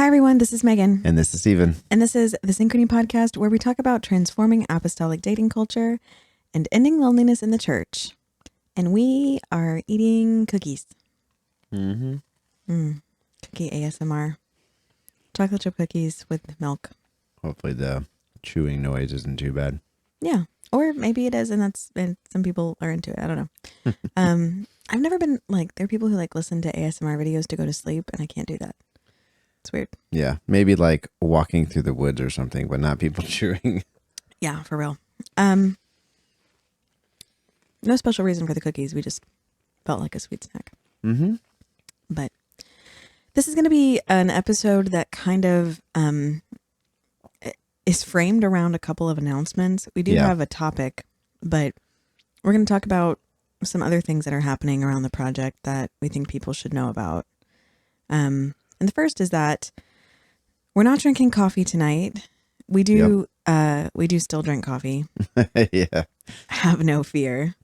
Hi, everyone. This is Megan. And this is Steven. And this is the Synchrony Podcast, where we talk about transforming apostolic dating culture and ending loneliness in the church. And we are eating cookies. Mm-hmm. Cookie ASMR. Chocolate chip cookies with milk. Hopefully the chewing noise isn't too bad. Yeah. Or maybe it is, and some people are into it. I don't know. I've never been there are people who listen to ASMR videos to go to sleep, and I can't do that. It's weird. Yeah. Maybe like walking through the woods or something, but not people chewing. Yeah, for real. No special reason for the cookies. We just felt like a sweet snack. Mm-hmm. But this is going to be an episode that kind of is framed around a couple of announcements. We do have a topic, but we're going to talk about some other things that are happening around the project that we think people should know about. And the first is that we're not drinking coffee tonight. We do still drink coffee. Yeah. Have no fear.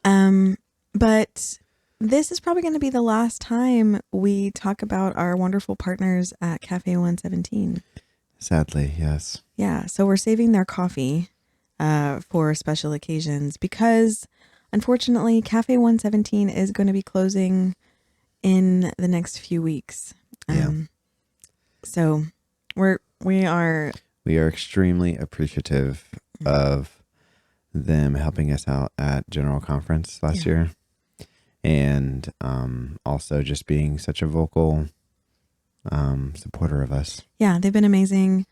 But this is probably going to be the last time we talk about our wonderful partners at Cafe 117. Sadly, yes. Yeah. So we're saving their coffee for special occasions because unfortunately Cafe 117 is going to be closing in the next few weeks. So we are extremely appreciative of them helping us out at General Conference last year. And also just being such a vocal supporter of us. Yeah, they've been amazing.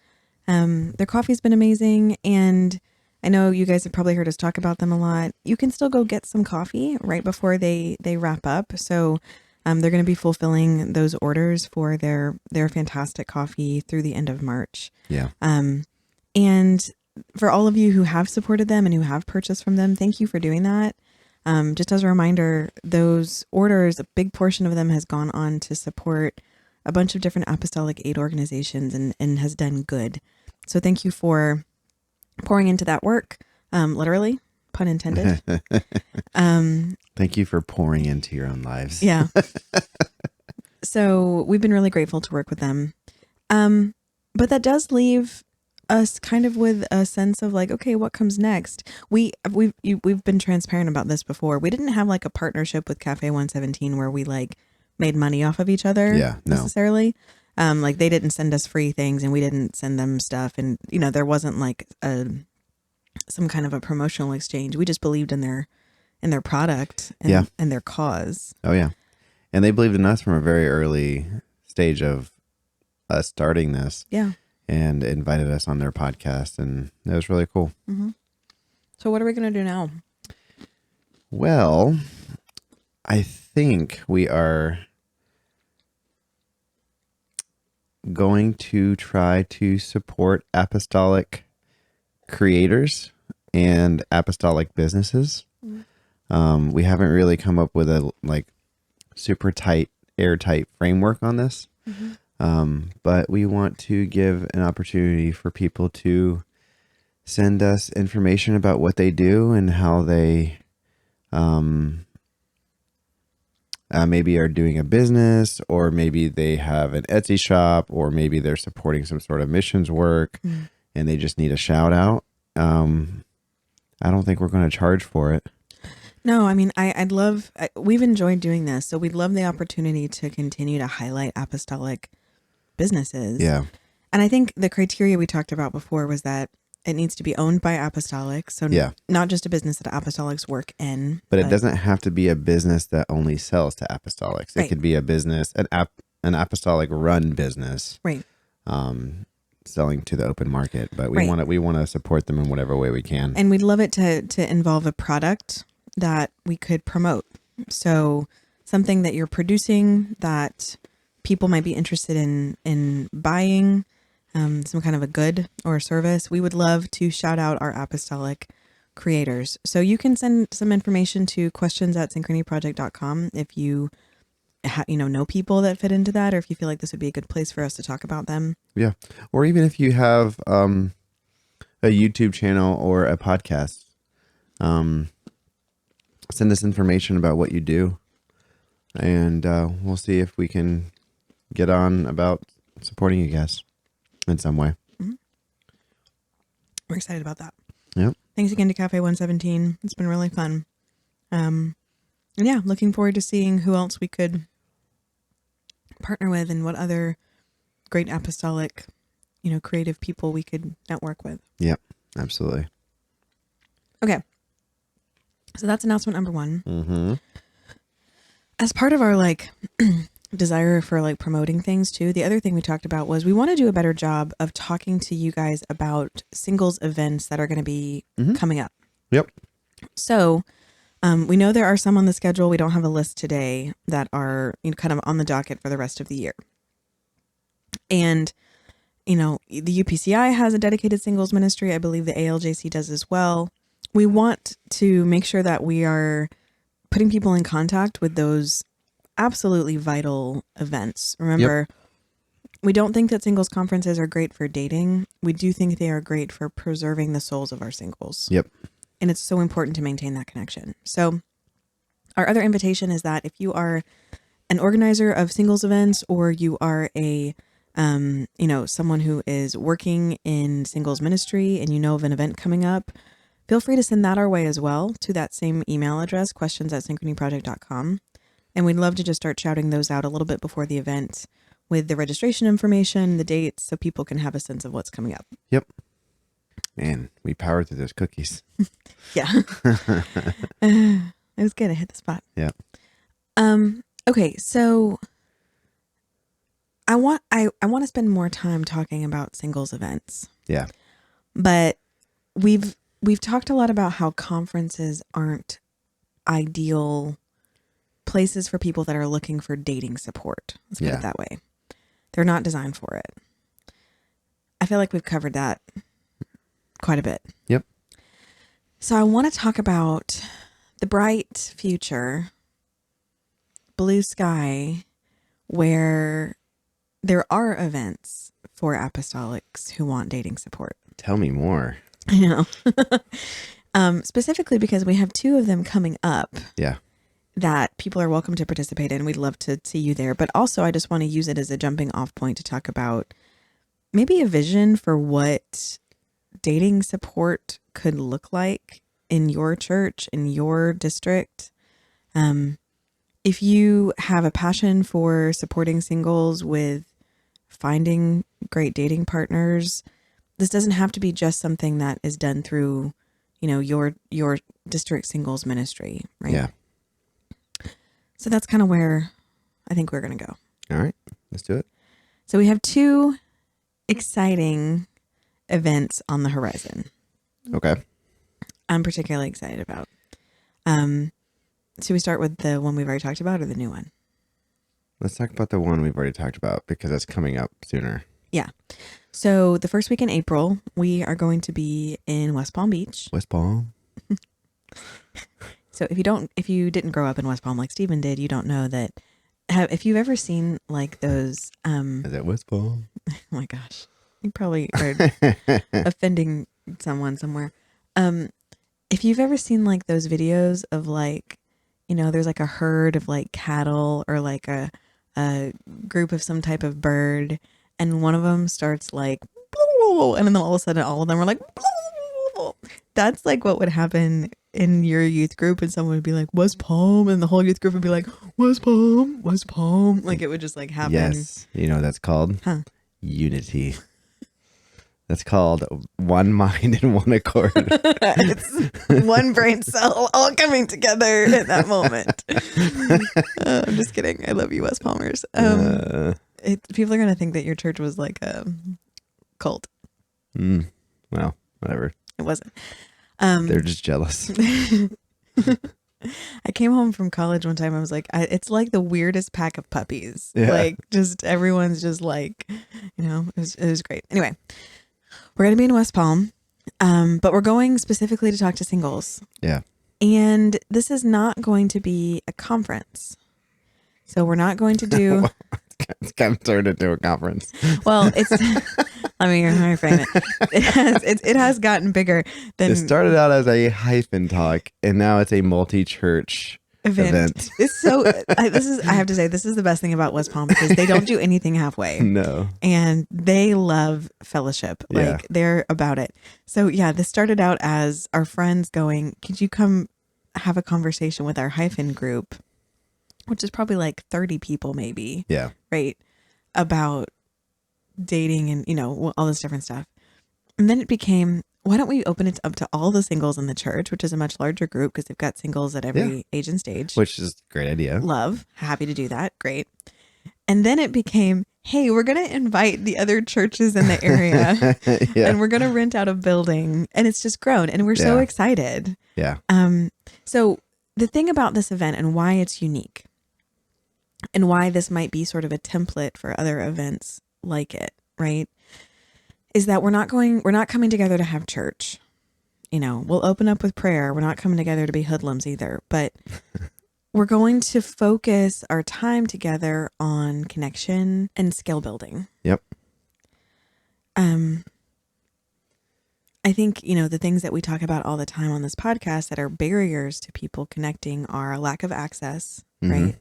Their coffee's been amazing. And I know you guys have probably heard us talk about them a lot. You can still go get some coffee right before they wrap up. So they're going to be fulfilling those orders for their fantastic coffee through the end of March. Yeah. And for all of you who have supported them and who have purchased from them, thank you for doing that. Just as a reminder, those orders, a big portion of them has gone on to support a bunch of different apostolic aid organizations and has done good. So thank you for pouring into that work, literally, pun intended. Thank you for pouring into your own lives. Yeah. So we've been really grateful to work with them. But that does leave us kind of with a sense of okay, what comes next? We've been transparent about this before. We didn't have a partnership with Cafe 117 where we made money off of each other necessarily. They didn't send us free things and we didn't send them stuff. And, there wasn't some kind of a promotional exchange. We just believed in their product and their cause. Oh, yeah. And they believed in us from a very early stage of us starting this. Yeah. And invited us on their podcast. And it was really cool. Mm-hmm. So what are we going to do now? Well, I think we are going to try to support apostolic creators and apostolic businesses. Mm-hmm. We haven't really come up with a super tight, airtight framework on this. Mm-hmm. But we want to give an opportunity for people to send us information about what they do and how they maybe are doing a business, or maybe they have an Etsy shop, or maybe they're supporting some sort of missions work and they just need a shout out. I don't think we're going to charge for it. No, I mean, we've enjoyed doing this. So we'd love the opportunity to continue to highlight apostolic businesses. Yeah. And I think the criteria we talked about before was that it needs to be owned by apostolics. So not just a business that apostolics work in. But it doesn't have to be a business that only sells to apostolics. It could be a business, an apostolic run business. Right. Selling to the open market. But we want to support them in whatever way we can. And we'd love it to involve a product that we could promote. So something that you're producing that people might be interested in buying, some kind of a good or a service. We would love to shout out our apostolic creators. So you can send some information to questions@synchronyproject.com if you know people that fit into that, or if you feel like this would be a good place for us to talk about them. Yeah. Or even if you have a YouTube channel or a podcast, send us information about what you do, and we'll see if we can get on about supporting you guys in some way. We're excited about that. Yep. Thanks again to Cafe 117. It's been really fun. And yeah, looking forward to seeing who else we could partner with and what other great apostolic, creative people we could network with. Yep. Absolutely. Okay. So that's announcement number 1. Mm-hmm. As part of our desire for promoting things too, the other thing we talked about was we want to do a better job of talking to you guys about singles events that are going to be coming up. Yep. So we know there are some on the schedule. We don't have a list today that are kind of on the docket for the rest of the year. And, the UPCI has a dedicated singles ministry. I believe the ALJC does as well. We want to make sure that we are putting people in contact with those absolutely vital events. Remember, we don't think that singles conferences are great for dating. We do think they are great for preserving the souls of our singles. Yep. And it's so important to maintain that connection. So our other invitation is that if you are an organizer of singles events, or you are a, someone who is working in singles ministry and you know of an event coming up, feel free to send that our way as well to that same email address, questions@synchronyproject.com. And we'd love to just start shouting those out a little bit before the event with the registration information, the dates, so people can have a sense of what's coming up. Yep. Man, we powered through those cookies. Yeah. It was good. I hit the spot. Yeah. Okay, so I want to spend more time talking about singles events. Yeah. But we've talked a lot about how conferences aren't ideal places for people that are looking for dating support. Let's put it that way. They're not designed for it. I feel like we've covered that quite a bit. Yep. So I want to talk about the bright future, blue sky, where there are events for apostolics who want dating support. Tell me more. I know. Specifically because we have 2 of them coming up. Yeah. That people are welcome to participate in. We'd love to see you there. But also, I just want to use it as a jumping off point to talk about maybe a vision for what dating support could look like in your church, in your district. If you have a passion for supporting singles with finding great dating partners, this doesn't have to be just something that is done through, your district singles ministry, right? Yeah. So that's kind of where I think we're going to go. All right, let's do it. So we have 2 exciting events on the horizon. Okay. I'm particularly excited about. Should we start with the one we've already talked about or the new one? Let's talk about the one we've already talked about because it's coming up sooner. Yeah. So the first week in April, we are going to be in West Palm Beach. West Palm. So if you didn't grow up in West Palm like Stephen did, you don't know that. If you've ever seen those, Is that West Palm? oh my gosh, you probably are offending someone somewhere. If you've ever seen those videos of there's a herd of cattle or a group of some type of bird, and one of them starts and then all of a sudden all of them are like, that's what would happen in your youth group, and someone would be like, West Palm, and the whole youth group would be like, West Palm, West Palm. It would just happen. Yes. You know what that's called? Huh. Unity. That's called one mind and one accord. It's one brain cell all coming together in that moment. I'm just kidding. I love you, West Palmers. People are going to think that your church was like a cult. Well, whatever. It wasn't. They're just jealous. I came home from college one time. I was like, it's like the weirdest pack of puppies. Yeah. Just everyone's just it was great. Anyway, we're going to be in West Palm, but we're going specifically to talk to singles. Yeah. And this is not going to be a conference. So we're not going to do... It's kind of turned into a conference. Well, it's... let me reframe it. It has gotten bigger than... It started out as a hyphen talk, and now it's a multi-church event. It's so, I have to say, this is the best thing about West Palm because they don't do anything halfway. No. And they love fellowship. Yeah. Like they're about it. So yeah, this started out as our friends going, could you come have a conversation with our hyphen group, which is probably like 30 people maybe. Yeah. Right. About dating and, all this different stuff. And then it became, why don't we open it up to all the singles in the church, which is a much larger group because they've got singles at every age and stage. Which is a great idea. Love. Happy to do that. Great. And then it became, hey, we're going to invite the other churches in the area and we're going to rent out a building. And it's just grown and we're so excited. Yeah. So the thing about this event and why it's unique and why this might be sort of a template for other events like it, right? Is that we're not coming together to have church. We'll open up with prayer. We're not coming together to be hoodlums either, but we're going to focus our time together on connection and skill building. Yep. I think, the things that we talk about all the time on this podcast that are barriers to people connecting are lack of access, right?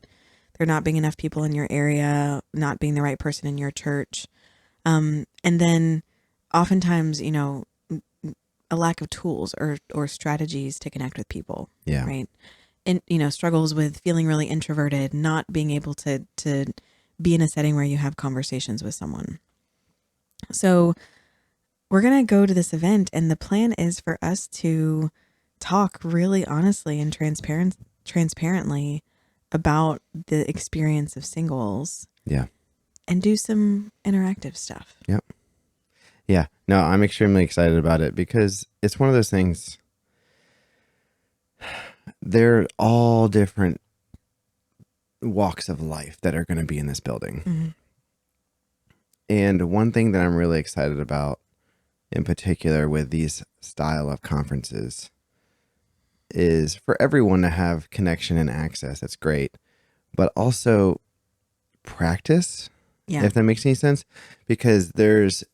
There not being enough people in your area, not being the right person in your church. And then oftentimes, a lack of tools or strategies to connect with people. Yeah. Right. And, struggles with feeling really introverted, not being able to be in a setting where you have conversations with someone. So we're going to go to this event and the plan is for us to talk really honestly and transparently about the experience of singles. Yeah. And do some interactive stuff. Yep. Yeah. No, I'm extremely excited about it because it's one of those things. They're all different walks of life that are going to be in this building. Mm-hmm. And one thing that I'm really excited about in particular with these style of conferences is for everyone to have connection and access. That's great. But also practice. Yeah. If that makes any sense, because there's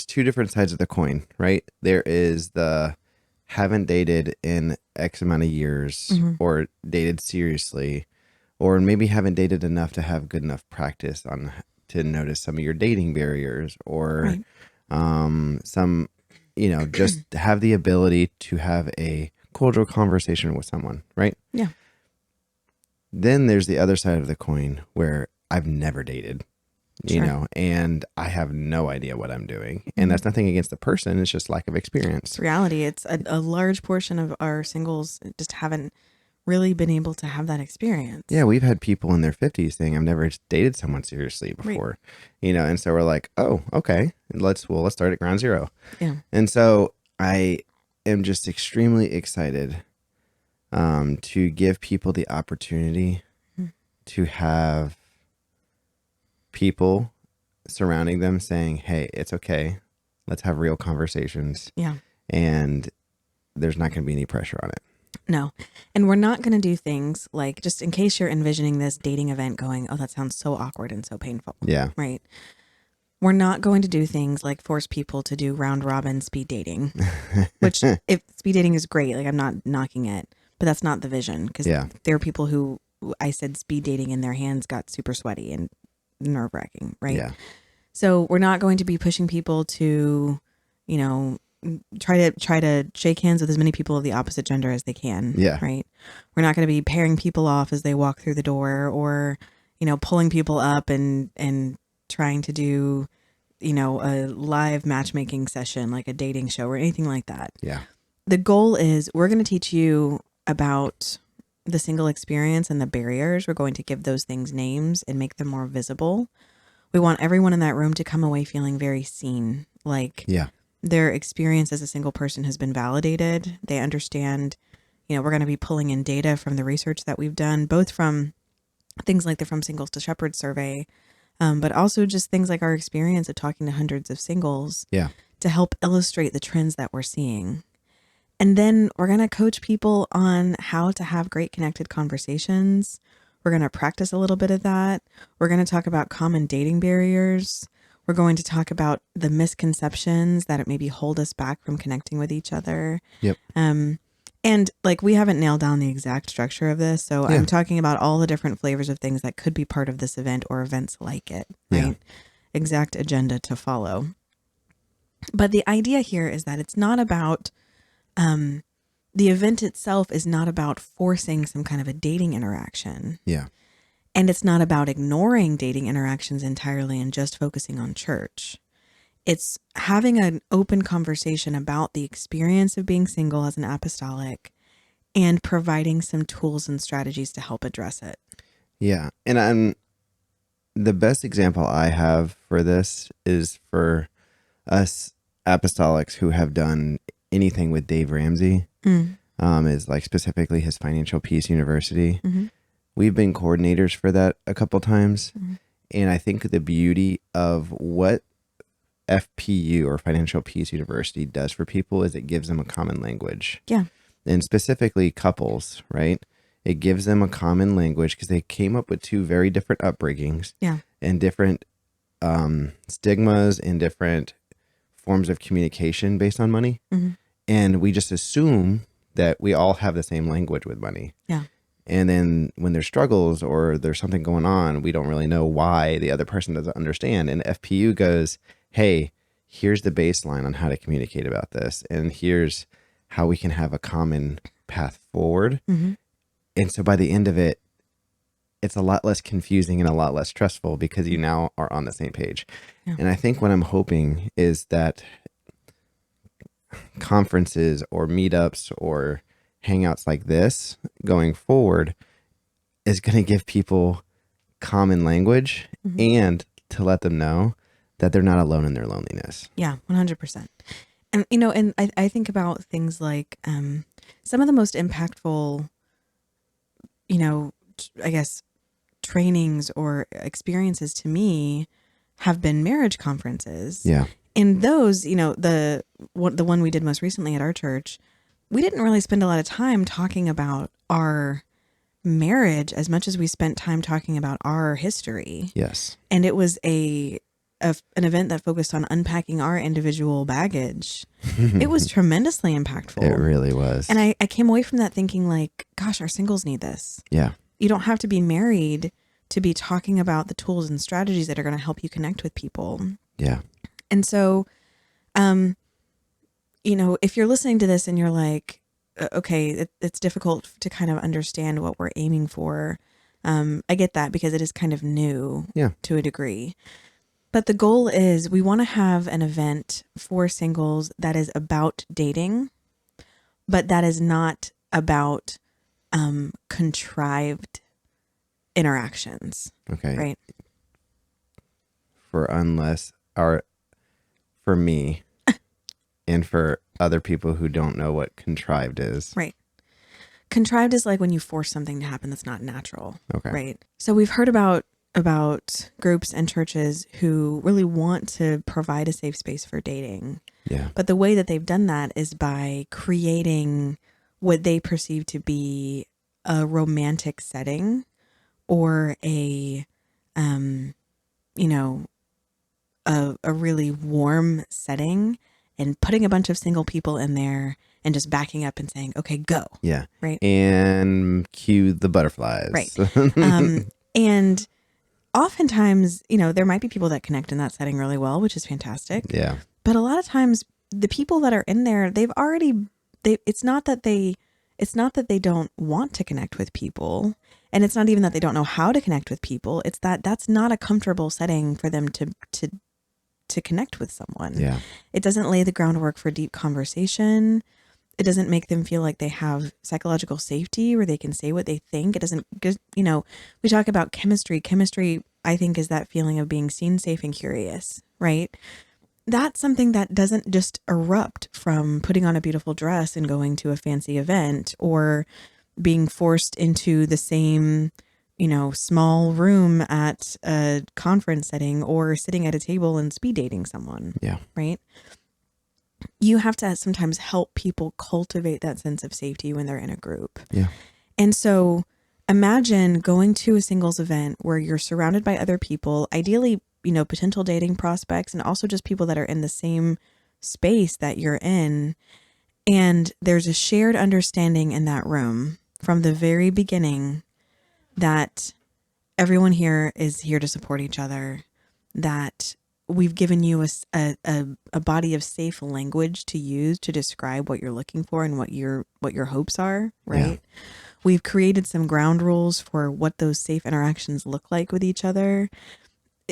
two different sides of the coin, right? There is the haven't dated in X amount of years or dated seriously, or maybe haven't dated enough to have good enough practice on to notice some of your dating barriers or some, just have the ability to have a cordial conversation with someone, right? Yeah. Then there's the other side of the coin where I've never dated. And I have no idea what I'm doing. And that's nothing against the person. It's just lack of experience. It's reality. It's a large portion of our singles just haven't really been able to have that experience. Yeah. We've had people in their 50s saying, I've never dated someone seriously before, and so we're like, oh, okay, let's start at ground zero. Yeah. And so I am just extremely excited to give people the opportunity to have people surrounding them saying, hey, it's okay. Let's have real conversations. Yeah. And there's not going to be any pressure on it. No. And we're not going to do things like, just in case you're envisioning this dating event going, oh, that sounds so awkward and so painful. Yeah. Right. We're not going to do things like force people to do round robin speed dating, which if speed dating is great, like I'm not knocking it, but that's not the vision. Because there are people who I said speed dating and their hands got super sweaty and nerve wracking, right? Yeah. So we're not going to be pushing people to, try to shake hands with as many people of the opposite gender as they can. Yeah. Right. We're not going to be pairing people off as they walk through the door or, pulling people up and trying to do, a live matchmaking session, like a dating show or anything like that. Yeah. The goal is we're going to teach you about the single experience and the barriers. We're going to give those things names and make them more visible. We want everyone in that room to come away feeling very seen, like their experience as a single person has been validated. They understand, we're going to be pulling in data from the research that we've done, both from things like the From Singles to Shepherds survey, but also just things like our experience of talking to hundreds of singles to help illustrate the trends that we're seeing. And then we're going to coach people on how to have great connected conversations. We're going to practice a little bit of that. We're going to talk about common dating barriers. We're going to talk about the misconceptions that maybe hold us back from connecting with each other. Yep. And like, we haven't nailed down the exact structure of this. So Yeah. I'm talking about all the different flavors of things that could be part of this event or events like it, right? Yeah. Exact agenda to follow. But the idea here is that it's not about, the event itself is not about forcing some kind of a dating interaction. Yeah. And it's not about ignoring dating interactions entirely and just focusing on church. It's having an open conversation about the experience of being single as an apostolic and providing some tools and strategies to help address it. Yeah. And the best example I have for this is for us apostolics who have done anything with Dave Ramsey, is like specifically his Financial Peace University. Mm-hmm. We've been coordinators for that a couple times. Mm-hmm. And I think the beauty of what FPU or Financial Peace University does for people is it gives them a common language. Yeah. And specifically couples, right? It gives them a common language because they came up with two very different upbringings. Yeah. And different stigmas and different forms of communication based on money. Mm-hmm. And we just assume that we all have the same language with money. Yeah. And then when there's struggles or there's something going on, we don't really know why the other person doesn't understand. And FPU goes, hey, here's the baseline on how to communicate about this. And here's how we can have a common path forward. Mm-hmm. And so by the end of it, it's a lot less confusing and a lot less stressful because you now are on the same page. Yeah. And I think what I'm hoping is that conferences or meetups or hangouts like this going forward is going to give people common language and to let them know that they're not alone in their loneliness. Yeah, 100%. And, and I think about things like some of the most impactful, I guess, trainings or experiences to me have been marriage conferences. Yeah. And those, the one we did most recently at our church, we didn't really spend a lot of time talking about our marriage as much as we spent time talking about our history. Yes. And it was an event that focused on unpacking our individual baggage. It was tremendously impactful. It really was. And I came away from that thinking like, gosh, our singles need this. Yeah. You don't have to be married to be talking about the tools and strategies that are going to help you connect with people. Yeah. And so, if you're listening to this and you're like, okay, it's difficult to kind of understand what we're aiming for. I get that because it is kind of new to a degree. But the goal is we want to have an event for singles that is about dating, but that is not about contrived interactions. Okay. Right. For me and for other people who don't know what contrived is. Right. Contrived is like when you force something to happen that's not natural. Okay. Right. So we've heard about groups and churches who really want to provide a safe space for dating. Yeah. But the way that they've done that is by creating what they perceive to be a romantic setting or a really warm setting and putting a bunch of single people in there and just backing up and saying, okay, go. Yeah. Right. And cue the butterflies. Right. And oftentimes, there might be people that connect in that setting really well, which is fantastic. Yeah. But a lot of times the people that are in there, it's not that they don't want to connect with people. And it's not even that they don't know how to connect with people. It's that that's not a comfortable setting for them to connect with someone. Yeah. It doesn't lay the groundwork for deep conversation. It doesn't make them feel like they have psychological safety where they can say what they think. It doesn't, we talk about chemistry. Chemistry, I think, is that feeling of being seen, safe, and curious, right? That's something that doesn't just erupt from putting on a beautiful dress and going to a fancy event or being forced into the same, small room at a conference setting or sitting at a table and speed dating someone. Yeah. Right. You have to sometimes help people cultivate that sense of safety when they're in a group. Yeah. And so imagine going to a singles event where you're surrounded by other people, ideally, potential dating prospects, and also just people that are in the same space that you're in. And there's a shared understanding in that room from the very beginning that everyone here is here to support each other, that we've given you a body of safe language to use to describe what you're looking for and what your hopes are, right? Yeah. We've created some ground rules for what those safe interactions look like with each other.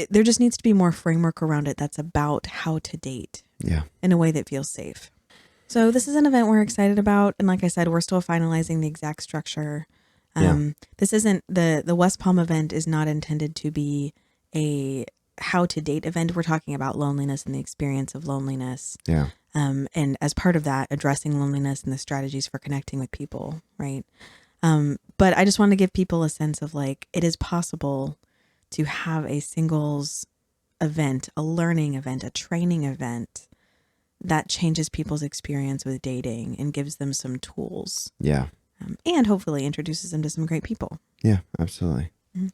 There just needs to be more framework around it that's about how to date in a way that feels safe. So this is an event we're excited about. And like I said, we're still finalizing the exact structure. This isn't the West Palm event is not intended to be a how to date event. We're talking about loneliness and the experience of loneliness. Yeah. And as part of that, addressing loneliness and the strategies for connecting with people. Right. But I just want to give people a sense of like, it is possible to have a singles event, a learning event, a training event that changes people's experience with dating and gives them some tools. Yeah. And hopefully introduces them to some great people. Yeah, absolutely. Mm-hmm.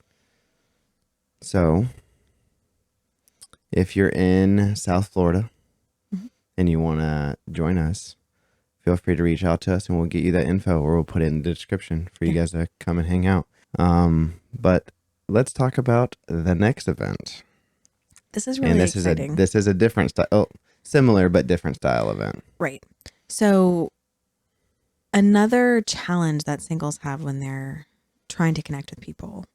So if you're in South Florida and you want to join us, feel free to reach out to us and we'll get you that info, or we'll put it in the description for you guys to come and hang out. But let's talk about the next event. This is really exciting. This is a different style, similar but different style event. Right. So another challenge that singles have when they're trying to connect with people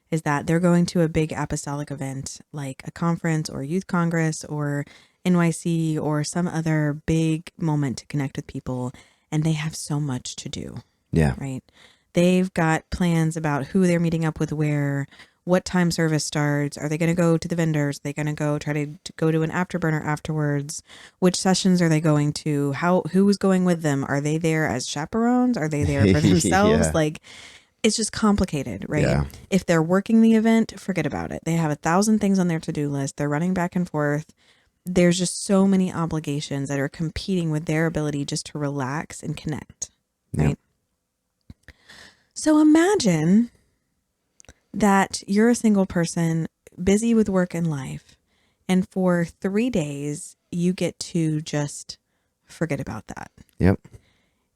is that they're going to a big apostolic event like a conference or youth congress or NYC or some other big moment to connect with people, and they have so much to do. Yeah. Right. They've got plans about who they're meeting up with, where, what time service starts. Are they going to go to the vendors? Are they going to go try to go to an afterburner afterwards? Which sessions are they going to? Who is going with them? Are they there as chaperones? Are they there for themselves? Like, it's just complicated, right? Yeah. If they're working the event, forget about it. They have 1,000 things on their to-do list. They're running back and forth. There's just so many obligations that are competing with their ability just to relax and connect, right? Yep. So imagine that you're a single person busy with work and life, and for 3 days, you get to just forget about that. Yep.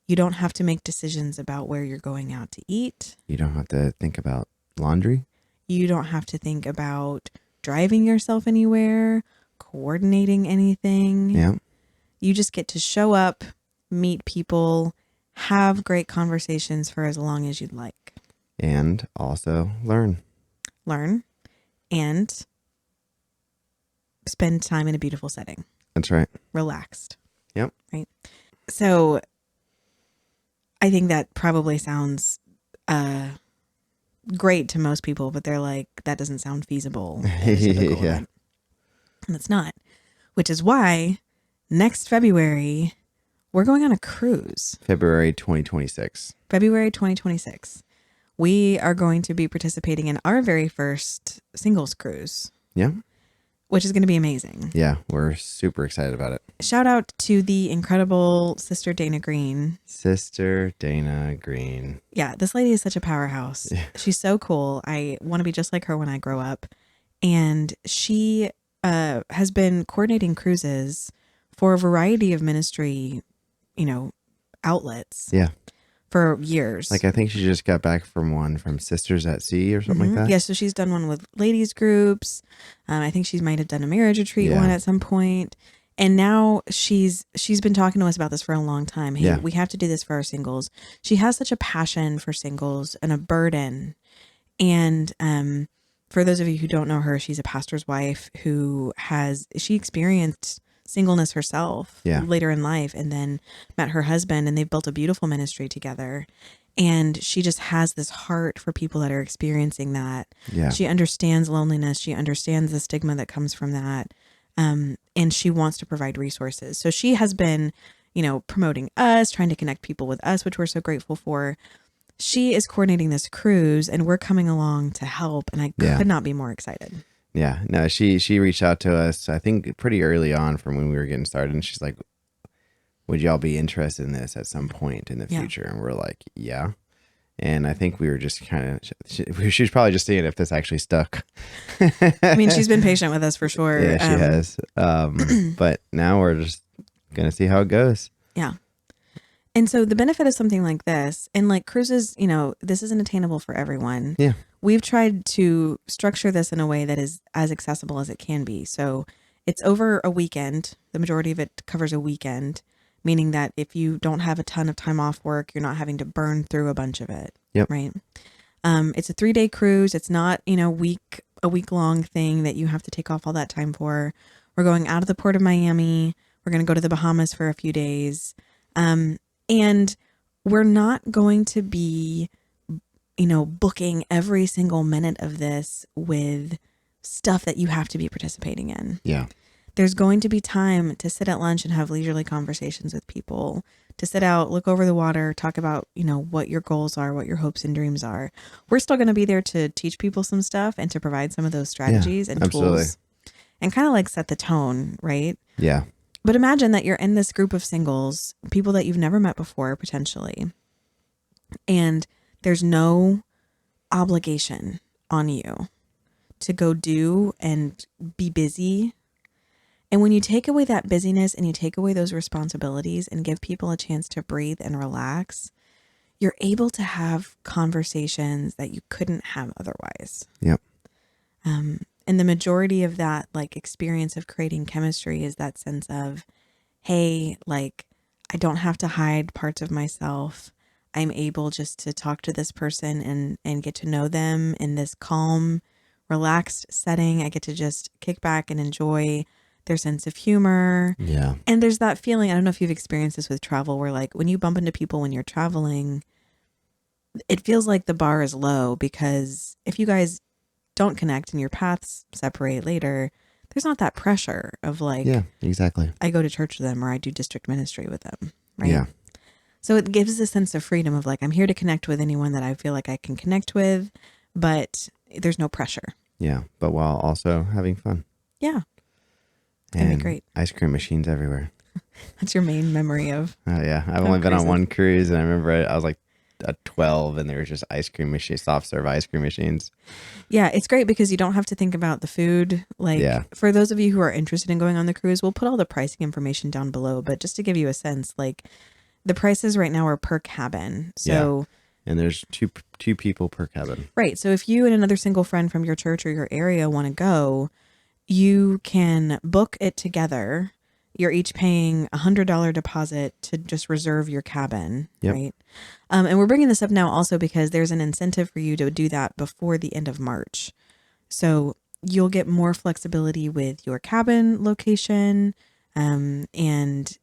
You don't have to make decisions about where you're going out to eat. You don't have to think about laundry. You don't have to think about driving yourself anywhere, coordinating anything. Yeah. You just get to show up, meet people, have great conversations for as long as you'd like. And also learn, and spend time in a beautiful setting. That's right. Relaxed. Yep. Right. So I think that probably sounds great to most people, but they're like, that doesn't sound feasible. Yeah. And it's not, which is why next February, we're going on a cruise. February 2026. We are going to be participating in our very first singles cruise. Yeah. Which is going to be amazing. Yeah, we're super excited about it. Shout out to the incredible Sister Dana Green. Sister Dana Green. Yeah, this lady is such a powerhouse. Yeah. She's so cool. I want to be just like her when I grow up. And she has been coordinating cruises for a variety of ministry, outlets. Yeah. For years. Like, I think she just got back from one from Sisters at Sea or something like that. Yeah, so she's done one with ladies groups. I think she might have done a marriage retreat one at some point. And now she's been talking to us about this for a long time. Hey, we have to do this for our singles. She has such a passion for singles and a burden. And for those of you who don't know her, she's a pastor's wife who she experienced singleness herself later in life, and then met her husband, and they've built a beautiful ministry together. And she just has this heart for people that are experiencing that. Yeah. She understands loneliness. She understands the stigma that comes from that. And she wants to provide resources. So she has been, promoting us, trying to connect people with us, which we're so grateful for. She is coordinating this cruise, and we're coming along to help. And I could not be more excited. Yeah, no, she reached out to us, I think pretty early on from when we were getting started. And she's like, would y'all be interested in this at some point in the future? And we're like, yeah. And I think we were just kind of, she's probably just seeing if this actually stuck. I mean, she's been patient with us for sure. Yeah, she has. But now we're just going to see how it goes. Yeah. And so the benefit of something like this, and like cruises, this isn't attainable for everyone. Yeah. We've tried to structure this in a way that is as accessible as it can be. So it's over a weekend. The majority of it covers a weekend, meaning that if you don't have a ton of time off work, you're not having to burn through a bunch of it. Yep. Right. It's a 3-day cruise. It's not, a week long thing that you have to take off all that time for. We're going out of the port of Miami. We're going to go to the Bahamas for a few days. And we're not going to be, booking every single minute of this with stuff that you have to be participating in. Yeah. There's going to be time to sit at lunch and have leisurely conversations with people, to sit out, look over the water, talk about, what your goals are, what your hopes and dreams are. We're still going to be there to teach people some stuff and to provide some of those strategies and tools and kind of like set the tone, right? Yeah. But imagine that you're in this group of singles, people that you've never met before, potentially, and there's no obligation on you to go do and be busy. And when you take away that busyness and you take away those responsibilities and give people a chance to breathe and relax, you're able to have conversations that you couldn't have otherwise. Yep. And the majority of that like experience of creating chemistry is that sense of, hey, like I don't have to hide parts of myself. I'm able just to talk to this person and get to know them in this calm, relaxed setting. I get to just kick back and enjoy their sense of humor. Yeah. And there's that feeling, I don't know if you've experienced this with travel, where like when you bump into people when you're traveling, it feels like the bar is low, because if you guys don't connect and your paths separate later, there's not that pressure of like, yeah, exactly. I go to church with them or I do district ministry with them. Right. Yeah. So it gives a sense of freedom of like, I'm here to connect with anyone that I feel like I can connect with, but there's no pressure. Yeah. But while also having fun. Yeah. And That'd be great. Ice cream machines everywhere. That's your main memory of. Oh yeah. I've only been on one cruise, and I remember I was like 12 and there was just ice cream machines, soft serve ice cream machines. Yeah, it's great because you don't have to think about the food. Like for those of you who are interested in going on the cruise, we'll put all the pricing information down below, but just to give you a sense, like the prices right now are per cabin. So and there's two people per cabin. Right. So if you and another single friend from your church or your area want to go, you can book it together. You're each paying $100 deposit to just reserve your cabin, right? And we're bringing this up now also because there's an incentive for you to do that before the end of March. So you'll get more flexibility with your cabin location and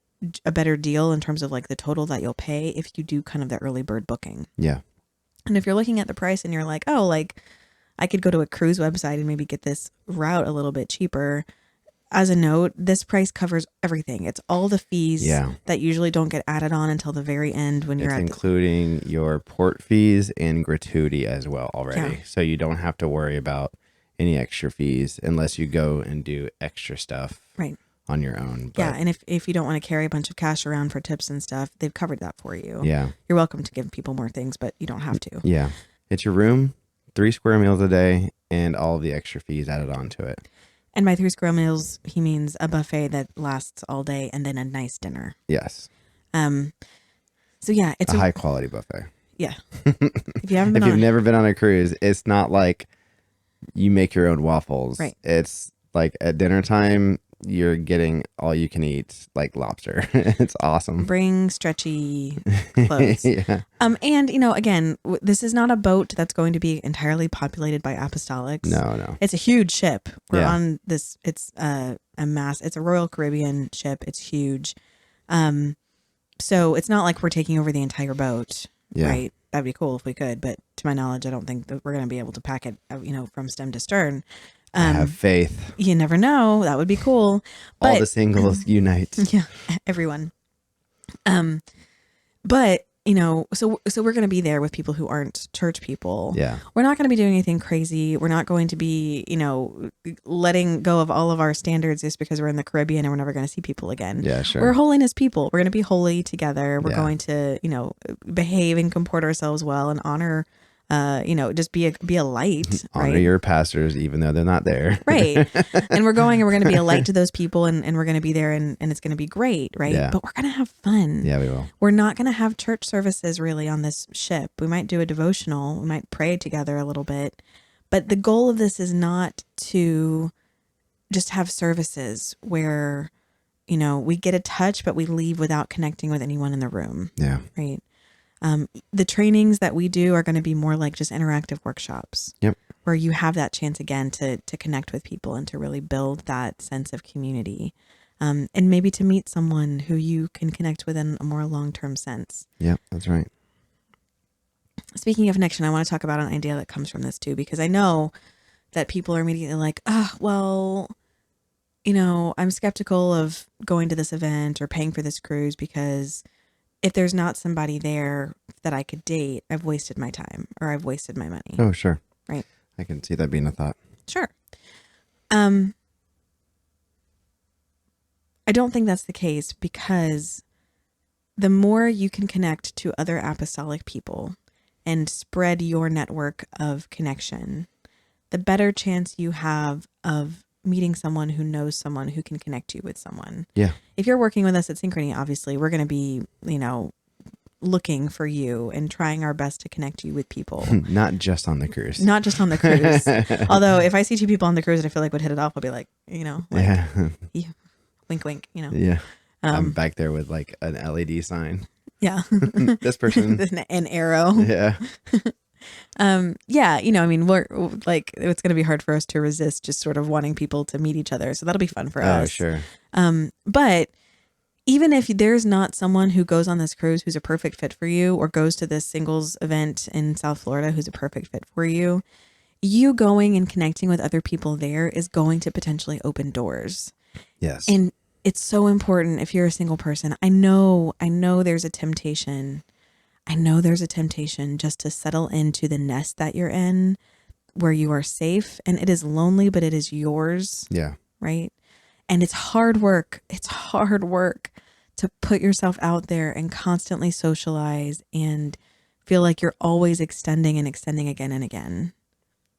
a better deal in terms of like the total that you'll pay if you do kind of the early bird booking. Yeah. And if you're looking at the price and you're like, oh, like I could go to a cruise website and maybe get this route a little bit cheaper. As a note, this price covers everything. It's all the fees that usually don't get added on until the very end when you're including your port fees and gratuity as well already. Yeah. So you don't have to worry about any extra fees unless you go and do extra stuff on your own. But, and if you don't want to carry a bunch of cash around for tips and stuff, they've covered that for you. Yeah. You're welcome to give people more things, but you don't have to. Yeah. It's your room, 3 square meals a day, and all of the extra fees added on to it. And by 3 square meals, he means a buffet that lasts all day and then a nice dinner. Yes. So yeah, it's a high quality buffet. Yeah. If you haven't been if you've never been on a cruise, it's not like you make your own waffles. Right. It's like at dinner time, you're getting all you can eat, like lobster. It's awesome. Bring stretchy clothes. And again, this is not a boat that's going to be entirely populated by apostolics. No. It's a huge ship. We're on this. It's it's a Royal Caribbean ship. It's huge. So it's not like we're taking over the entire boat. Right. That'd be cool if we could, but to my knowledge, I don't think that we're going to be able to pack it, from stem to stern. I have faith. You never know. That would be cool. But, all the singles unite. Yeah, everyone. But so we're going to be there with people who aren't church people. Yeah, we're not going to be doing anything crazy. We're not going to be letting go of all of our standards just because we're in the Caribbean and we're never going to see people again. Yeah, sure. We're holiness people. We're going to be holy together. We're going to behave and comport ourselves well and honor just be a light, Honor right? your pastors, even though they're not there. Right. And we're going and we're going to be a light to those people, and we're going to be there, and it's going to be great. Right. Yeah. But we're going to have fun. Yeah, we will. We're not going to have church services really on this ship. We might do a devotional. We might pray together a little bit. But the goal of this is not to just have services where, we get a touch, but we leave without connecting with anyone in the room. Yeah. Right. The trainings that we do are going to be more like just interactive workshops. Yep. Where you have that chance again to connect with people and to really build that sense of community. And maybe to meet someone who you can connect with in a more long-term sense. Yeah, that's right. Speaking of connection, I want to talk about an idea that comes from this too, because I know that people are immediately like, I'm skeptical of going to this event or paying for this cruise because if there's not somebody there that I could date, I've wasted my time or I've wasted my money. Oh, sure. Right. I can see that being a thought. Sure. I don't think that's the case because the more you can connect to other apostolic people and spread your network of connection, the better chance you have of meeting someone who knows someone who can connect you with someone. Yeah. If you're working with us at Synchrony, obviously we're going to be, looking for you and trying our best to connect you with people. Not just on the cruise. Not just on the cruise. Although if I see two people on the cruise and I feel like would hit it off, I'll be like, Yeah. wink, wink, Yeah. I'm back there with like an LED sign. Yeah. This person. An arrow. Yeah. We're like, it's going to be hard for us to resist just sort of wanting people to meet each other. So that'll be fun for us. Oh, sure. But even if there's not someone who goes on this cruise who's a perfect fit for you or goes to this singles event in South Florida who's a perfect fit for you, you going and connecting with other people there is going to potentially open doors. Yes. And it's so important if you're a single person. I know there's a temptation. I know there's a temptation just to settle into the nest that you're in where you are safe and it is lonely, but it is yours. Yeah. Right. And it's hard work. It's hard work to put yourself out there and constantly socialize and feel like you're always extending again and again.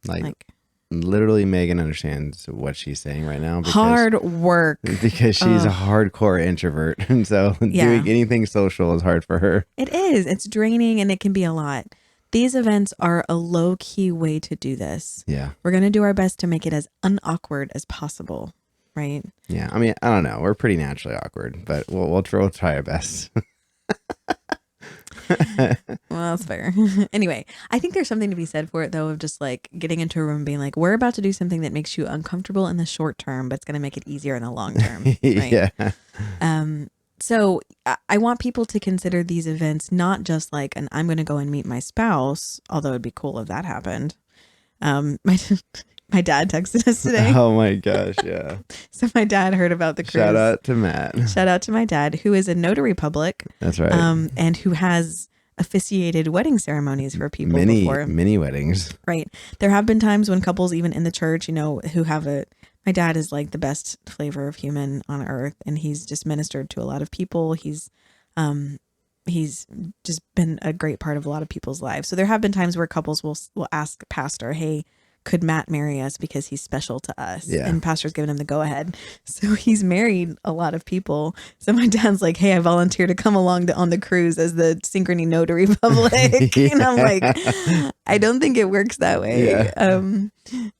Like literally Megan understands what she's saying right now. Hard work. Because she's a hardcore introvert. And so doing anything social is hard for her. It is. It's draining and it can be a lot. These events are a low-key way to do this. Yeah. We're going to do our best to make it as unawkward as possible. Right. Yeah. I mean, I don't know. We're pretty naturally awkward, but we'll try our best. Well, that's fair. Anyway, I think there's something to be said for it, though, of just like getting into a room and being like, we're about to do something that makes you uncomfortable in the short term, but it's going to make it easier in the long term. Right? Yeah. So I want people to consider these events not just like I'm going to go and meet my spouse, although it'd be cool if that happened. My dad texted us today. Oh my gosh, yeah. So my dad heard about the cruise. Shout out to Matt. Shout out to my dad, who is a notary public. That's right. And who has officiated wedding ceremonies for people before. Many weddings. Right. There have been times when couples, even in the church, who have my dad is like the best flavor of human on earth. And he's just ministered to a lot of people. He's just been a great part of a lot of people's lives. So there have been times where couples will ask pastor, hey, could Matt marry us because he's special to us? Yeah. And pastor's given him the go ahead. So he's married a lot of people. So my dad's like, hey, I volunteer to come along on the cruise as the Synchrony notary public. Yeah. And I'm like, I don't think it works that way. Yeah.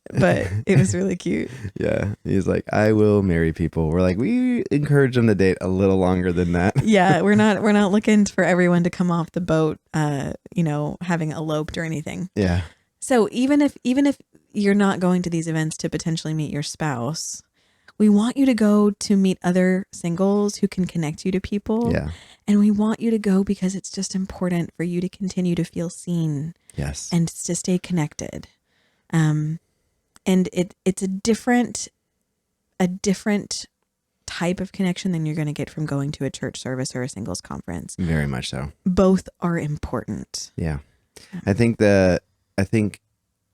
But it was really cute. Yeah. He's like, I will marry people. We're like, we encourage them to date a little longer than that. Yeah. We're not looking for everyone to come off the boat, having eloped or anything. Yeah. So even if you're not going to these events to potentially meet your spouse, we want you to go to meet other singles who can connect you to people. Yeah. And we want you to go because it's just important for you to continue to feel seen. Yes. And to stay connected. And it's a different type of connection than you're going to get from going to a church service or a singles conference. Very much so. Both are important. Yeah. I think the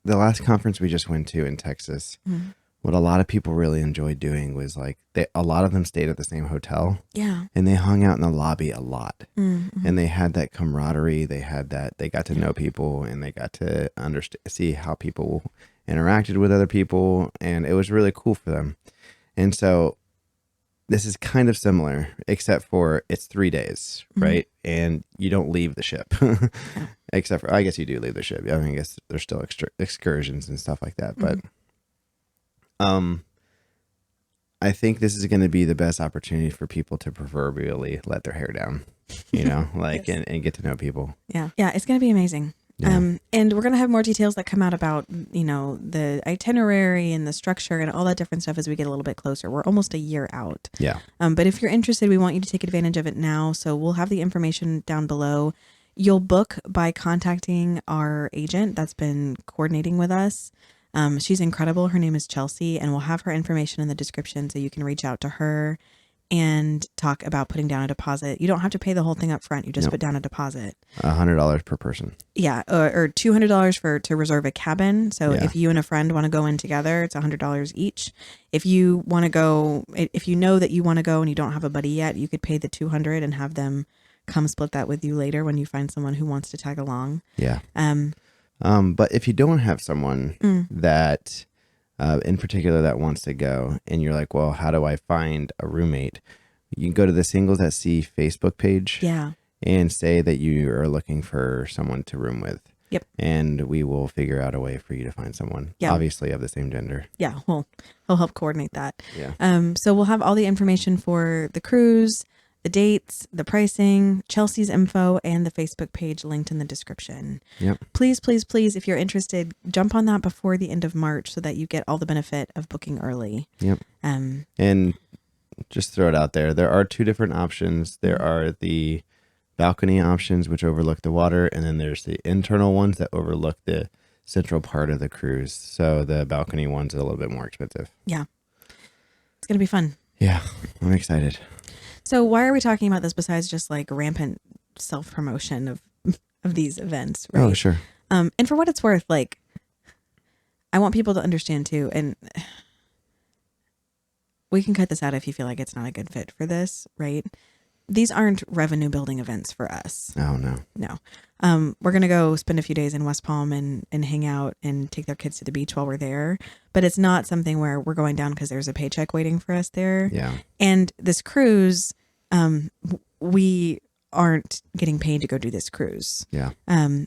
last conference we just went to in Texas what a lot of people really enjoyed doing was like a lot of them stayed at the same hotel Yeah. and they hung out in the lobby a lot. Mm-hmm. And they had that camaraderie. They got to know people and they got to see how people interacted with other people. And it was really cool for them. And so this is kind of similar, except for it's 3 days, right? And you don't leave the ship, except for, I guess you do leave the ship. I mean, I guess there's still excursions and stuff like that. But I think this is going to be the best opportunity for people to proverbially let their hair down, like, Yes. and get to know people. Yeah. Yeah. It's going to be amazing. Yeah. And we're going to have more details that come out about, the itinerary and the structure and all that different stuff as we get a little bit closer. We're almost a year out. Yeah. But if you're interested, we want you to take advantage of it now. So we'll have the information down below. You'll book by contacting our agent that's been coordinating with us. She's incredible. Her name is Chelsea, and we'll have her information in the description so you can reach out to her and talk about putting down a deposit. You don't have to pay the whole thing up front. You just put down a deposit. $100 per person. Yeah. Or $200 to reserve a cabin. So Yeah. if you and a friend want to go in together, it's $100 each. If you want to go, if you know that you want to go and you don't have a buddy yet, you could pay the $200 and have them come split that with you later when you find someone who wants to tag along. Yeah. But if you don't have someone that, in particular, that wants to go, and you're like, well, how do I find a roommate? You can go to the Singles at Sea Facebook page. Yeah. And say that you are looking for someone to room with. Yep. And we will figure out a way for you to find someone, obviously of the same gender. Yeah. Well, he'll help coordinate that. Yeah. So we'll have all the information for the cruise, the dates, the pricing, Chelsea's info, and the Facebook page linked in the description. Yep. Please, please, please, if you're interested, jump on that before the end of March so that you get all the benefit of booking early. Yep. And just throw it out there. There are 2 different options. There are the balcony options, which overlook the water, and then there's the internal ones that overlook the central part of the cruise. So the balcony ones are a little bit more expensive. Yeah. It's going to be fun. Yeah. I'm excited. So why are we talking about this besides just like rampant self-promotion of these events, right? Oh, sure. And for what it's worth, like, I want people to understand too, and we can cut this out if you feel like it's not a good fit for this, right? These aren't revenue building events for us. Oh, no. No. We're going to go spend a few days in West Palm and hang out and take their kids to the beach while we're there. But it's not something where we're going down because there's a paycheck waiting for us there. Yeah. And this cruise, we aren't getting paid to go do this cruise. Yeah.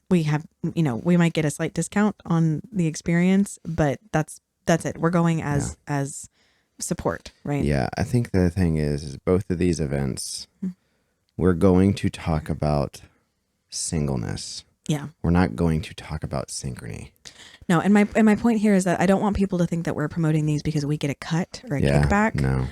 We have, we might get a slight discount on the experience, but that's it. We're going as support, right? Yeah. I think the thing is both of these events, we're going to talk about singleness. Yeah. We're not going to talk about synchrony. No, and my point here is that I don't want people to think that we're promoting these because we get a cut or a kickback. No.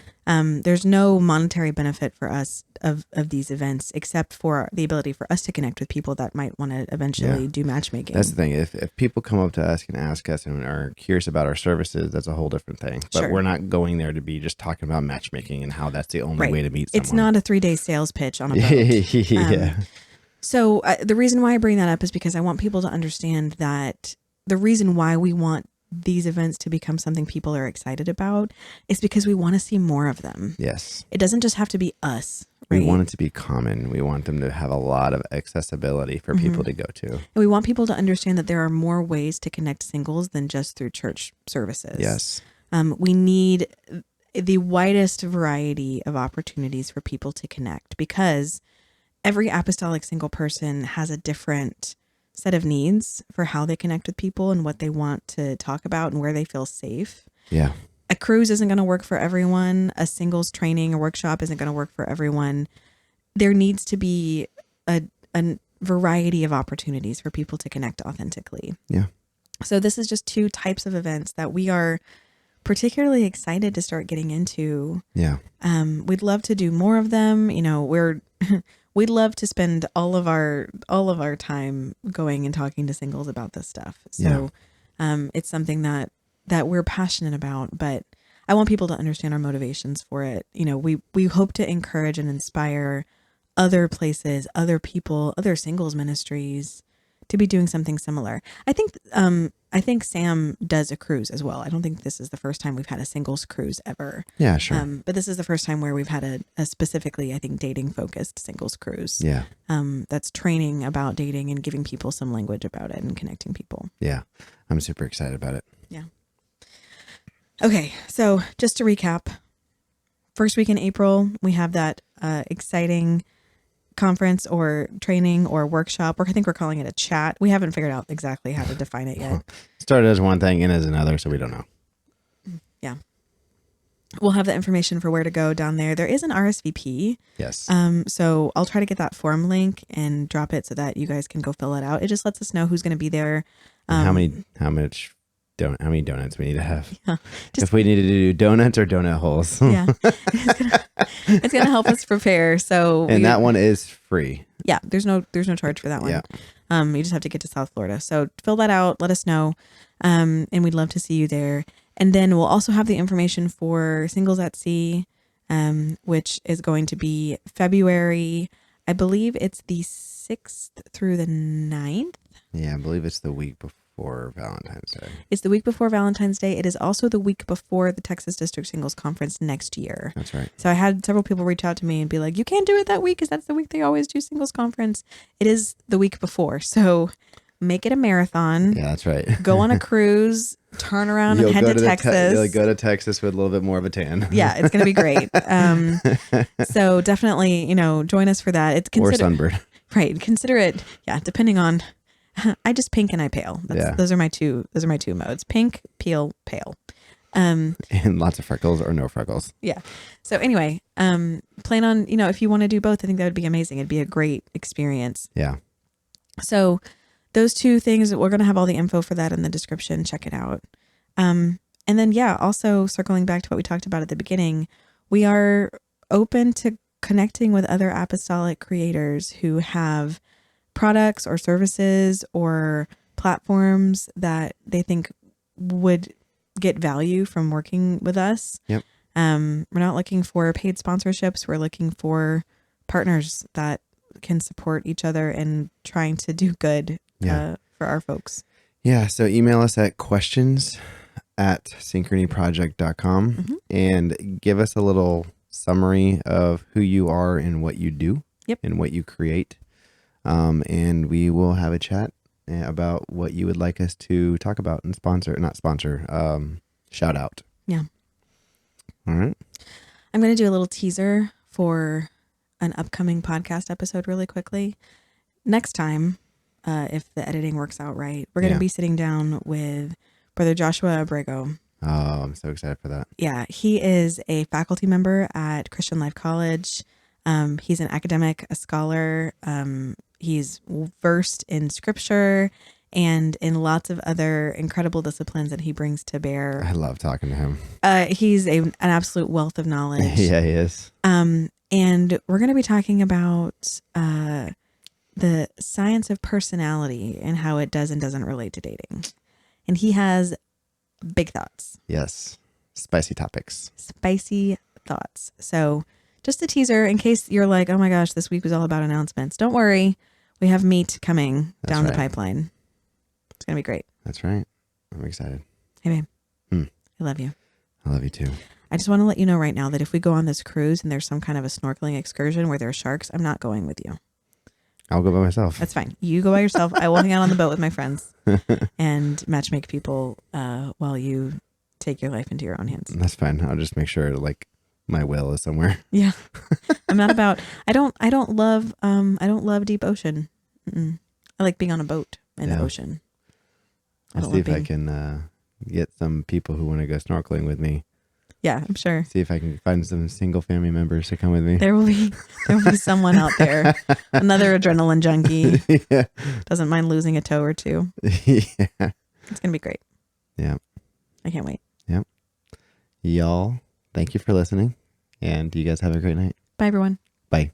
There's no monetary benefit for us of these events except for the ability for us to connect with people that might want to eventually do matchmaking. That's the thing. If people come up to us and ask us and are curious about our services, that's a whole different thing. But we're not going there to be just talking about matchmaking and how that's the only way to meet someone. It's not a 3-day sales pitch on a boat. Yeah. So the reason why I bring that up is because I want people to understand that the reason why we want these events to become something people are excited about is because we want to see more of them. Yes. It doesn't just have to be us. Right? We want it to be common. We want them to have a lot of accessibility for people to go to. And we want people to understand that there are more ways to connect singles than just through church services. Yes. We need the widest variety of opportunities for people to connect because every apostolic single person has a different set of needs for how they connect with people and what they want to talk about and where they feel safe. Yeah. A cruise isn't going to work for everyone. A singles training or workshop isn't going to work for everyone. There needs to be a variety of opportunities for people to connect authentically. Yeah. So this is just 2 types of events that we are particularly excited to start getting into. Yeah. We'd love to do more of them. We'd love to spend all of our time going and talking to singles about this stuff. So it's something that we're passionate about, but I want people to understand our motivations for it. We hope to encourage and inspire other places, other people, other singles ministries to be doing something similar. I think Sam does a cruise as well. I don't think this is the first time we've had a singles cruise ever. Yeah, sure. But this is the first time where we've had a specifically, I think, dating focused singles cruise. Yeah. That's training about dating and giving people some language about it and connecting people. Yeah. I'm super excited about it. Yeah. Okay. So just to recap, first week in April, we have that exciting conference or training or workshop, or I think we're calling it a chat. We haven't figured out exactly how to define it yet. Started as one thing and as another, so we don't know. Yeah. We'll have the information for where to go down there. There is an RSVP. Yes. So I'll try to get that form link and drop it so that you guys can go fill it out. It just lets us know who's going to be there. How many donuts we need to have? Yeah, if we need to do donuts or donut holes. Yeah. It's gonna help us prepare. So that one is free. Yeah, there's no charge for that one. Yeah. You just have to get to South Florida. So fill that out, let us know. And we'd love to see you there. And then we'll also have the information for Singles at Sea, which is going to be February. I believe it's the 6th through the 9th. Yeah, I believe it's the week before Valentine's Day. It's the week before Valentine's Day. It is also the week before the Texas District Singles Conference next year. That's right. So I had several people reach out to me and be like, you can't do it that week because that's the week they always do Singles Conference. It is the week before. So make it a marathon. Yeah, that's right. Go on a cruise, turn around and head to Texas. You'll go to Texas with a little bit more of a tan. Yeah, it's going to be great. So definitely, join us for that. Or sunbird. Right. Consider it. Yeah. Depending on, I just pink and I pale. Those are my two modes. Pink, peel, pale. And lots of freckles or no freckles. Yeah. So anyway, plan on, if you want to do both, I think that would be amazing. It'd be a great experience. Yeah. So those two things, we're going to have all the info for that in the description. Check it out. And then, also circling back to what we talked about at the beginning, we are open to connecting with other apostolic creators who have products or services or platforms that they think would get value from working with us. Yep. We're not looking for paid sponsorships. We're looking for partners that can support each other and trying to do good for our folks. Yeah. So email us at questions@synchronyproject.com and give us a little summary of who you are and what you do and what you create. And we will have a chat about what you would like us to talk about and shout out. Yeah. All right. I'm going to do a little teaser for an upcoming podcast episode really quickly. Next time, if the editing works out right, we're going to be sitting down with Brother Joshua Abrego. Oh, I'm so excited for that. Yeah, he is a faculty member at Christian Life College. He's an academic, a scholar. He's versed in scripture and in lots of other incredible disciplines that he brings to bear. I love talking to him. He's an absolute wealth of knowledge. Yeah, he is. And we're going to be talking about the science of personality and how it does and doesn't relate to dating. And he has big thoughts. Yes. Spicy topics. Spicy thoughts. So just a teaser in case you're like, oh my gosh, this week was all about announcements. Don't worry. We have meat coming down the pipeline. It's going to be great. That's right. I'm excited. Hey, babe. I love you. I love you too. I just want to let you know right now that if we go on this cruise and there's some kind of a snorkeling excursion where there are sharks, I'm not going with you. I'll go by myself. That's fine. You go by yourself. I will hang out on the boat with my friends and matchmake people while you take your life into your own hands. That's fine. I'll just make sure my will is somewhere. Yeah. I'm not about, I don't love deep ocean. I like being on a boat in the ocean. I'll see if I can get some people who want to go snorkeling with me. Yeah, I'm sure. See if I can find some single family members to come with me. There will be someone out there, another adrenaline junkie. Yeah. Doesn't mind losing a toe or two. Yeah. It's going to be great. Yeah. I can't wait. Yep. Y'all, thank you for listening. And you guys have a great night. Bye, everyone. Bye.